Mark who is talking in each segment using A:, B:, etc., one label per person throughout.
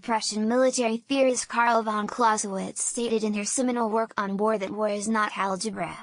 A: Prussian military theorist Carl Von Clausewitz stated in her seminal work on war that war is not algebra.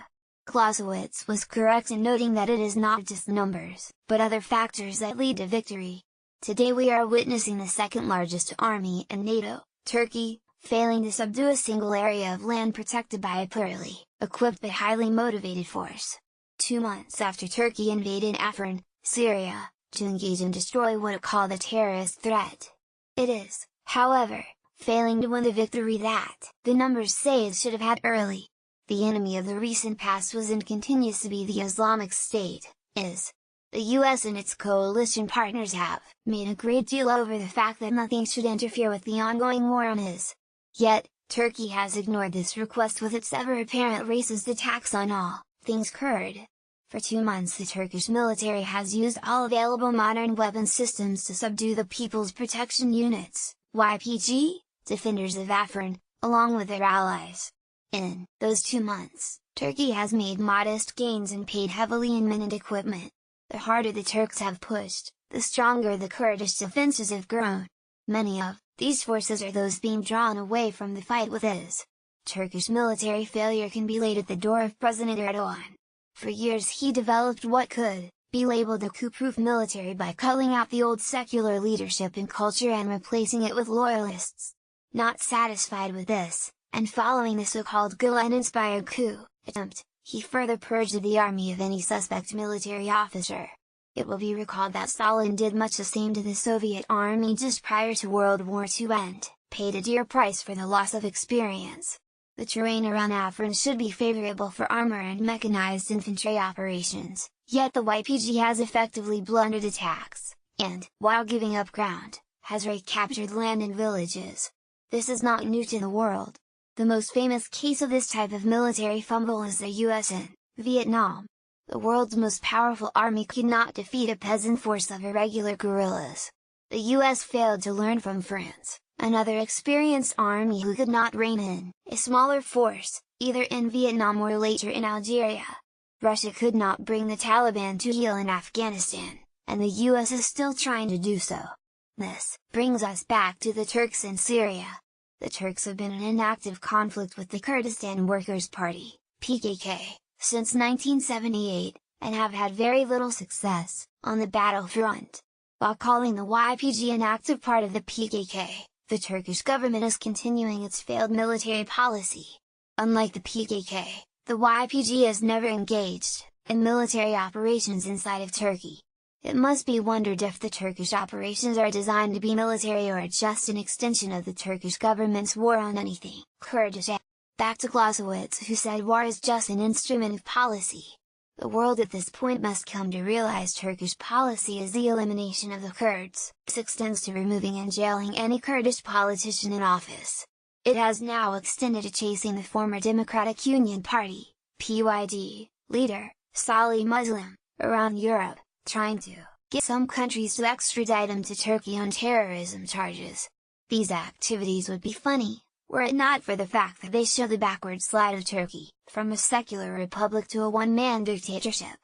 A: Clausewitz was correct in noting that it is not just numbers, but other factors that lead to victory. Today we are witnessing the second largest army in NATO, Turkey, failing to subdue a single area of land protected by a poorly equipped but highly motivated force. 2 months after Turkey invaded Afrin, Syria, to engage and destroy what it called a terrorist threat. It is, however, failing to win the victory that the numbers say it should have had early. The enemy of the recent past was and continues to be the Islamic State, is. The US and its coalition partners have made a great deal over the fact that nothing should interfere with the ongoing war on his. Yet, Turkey has ignored this request with its ever-apparent racist attacks on all things Kurd. For 2 months the Turkish military has used all available modern weapon systems to subdue the People's Protection Units, YPG, defenders of Afrin, along with their allies. In those 2 months, Turkey has made modest gains and paid heavily in men and equipment. The harder the Turks have pushed, the stronger the Kurdish defenses have grown. Many of these forces are those being drawn away from the fight with IS. Turkish military failure can be laid at the door of President Erdogan. For years he developed what could be labeled a coup-proof military by culling out the old secular leadership and culture and replacing it with loyalists. Not satisfied with this, and following the so-called Gulen-inspired coup attempt, he further purged the army of any suspect military officer. It will be recalled that Stalin did much the same to the Soviet army just prior to World War II and paid a dear price for the loss of experience. The terrain around Afrin should be favorable for armor and mechanized infantry operations, yet the YPG has effectively blundered attacks, and, while giving up ground, has recaptured land and villages. This is not new to the world. The most famous case of this type of military fumble is the US in Vietnam. The world's most powerful army could not defeat a peasant force of irregular guerrillas. The US failed to learn from France, another experienced army who could not rein in a smaller force, either in Vietnam or later in Algeria. Russia could not bring the Taliban to heel in Afghanistan, and the US is still trying to do so. This brings us back to the Turks in Syria. The Turks have been in an active conflict with the Kurdistan Workers' Party, PKK, since 1978, and have had very little success on the battlefront. While calling the YPG an active part of the PKK, the Turkish government is continuing its failed military policy. Unlike the PKK, the YPG has never engaged in military operations inside of Turkey. It must be wondered if the Turkish operations are designed to be military or just an extension of the Turkish government's war on anything Kurdish. Back to Clausewitz, who said war is just an instrument of policy. The world at this point must come to realize Turkish policy is the elimination of the Kurds. This extends to removing and jailing any Kurdish politician in office. It has now extended to chasing the former Democratic Union Party, PYD, leader, Salih Muslim, around Europe, trying to get some countries to extradite him to Turkey on terrorism charges. These activities would be funny, were it not for the fact that they show the backward slide of Turkey, from a secular republic to a one-man dictatorship.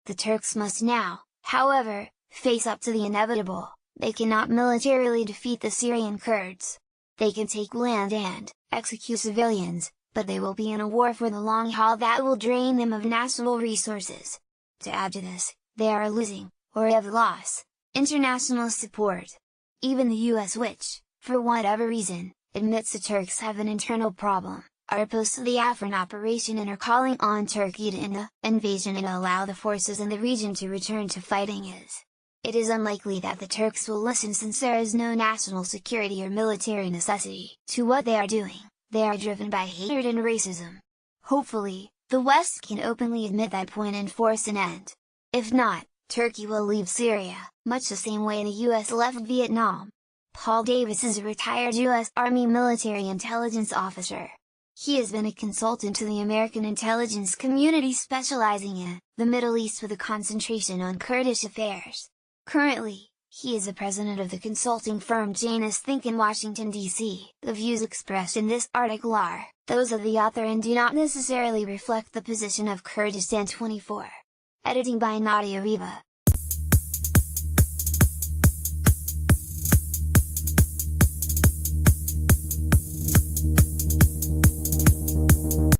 A: The Turks must now, however, face up to the inevitable. They cannot militarily defeat the Syrian Kurds. They can take land and execute civilians, but they will be in a war for the long haul that will drain them of national resources. To add to this, they are losing, or have lost, international support. Even the US, which, for whatever reason, admits the Turks have an internal problem, are opposed to the Afrin operation and are calling on Turkey to end the invasion and allow the forces in the region to return to fighting is. It is unlikely that the Turks will listen since there is no national security or military necessity to what they are doing. They are driven by hatred and racism. Hopefully, the West can openly admit that point and force an end. If not, Turkey will leave Syria, much the same way the US left Vietnam. Paul Davis is a retired U.S. Army military intelligence officer. He has been a consultant to the American intelligence community specializing in the Middle East with a concentration on Kurdish affairs. Currently, he is the president of the consulting firm Janus Think in Washington, D.C. The views expressed in this article are those of the author and do not necessarily reflect the position of Kurdistan 24. Editing by Nadia Riva.